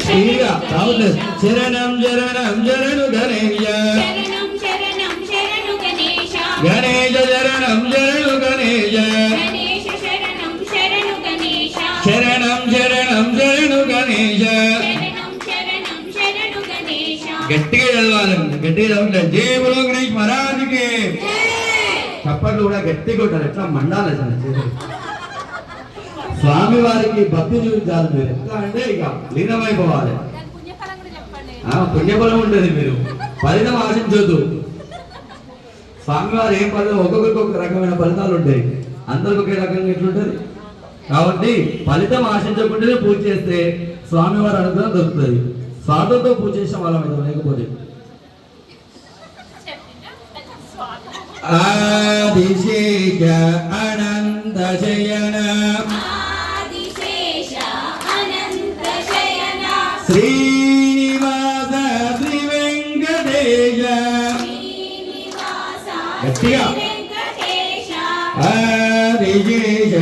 శరణం శరణం శరణు గణేశ గణేశ శరణం శరణు గణేశ శరణం శరణం శరణు గణేశ గట్టిగా చదవాలండి గట్టిగా చదవాలి జై బోలో గణేష్ మహారాజ్కి చప్పట్లు కూడా గట్టిగా కొట్టాలి ఎట్లా మండాలి స్వామి వారికి భక్తి చూపించాలి మీరు ఎట్లా అంటే ఇక లీనమైపోవాలి పుణ్యఫలం ఉంటుంది మీరు ఫలితం ఆశించొద్దు స్వామివారు ఏం ఫలితం ఒక్కొక్కరికి ఒక రకమైన ఫలితాలు ఉంటాయి అందరికి ఒకే రకంగా ఎట్లుంటుంది కాబట్టి ఫలితం ఆశించకుండానే పూజ చేస్తే స్వామివారి అనుగ్రహం దొరుకుతుంది స్వార్థంతో పూజ చేసిన వాళ్ళ మీద లేకపోతే ఆదిశేష అనంత శయన శ్రీనివాస శ్రీ వెంకటేశ గట్టిగా ఆదిశేష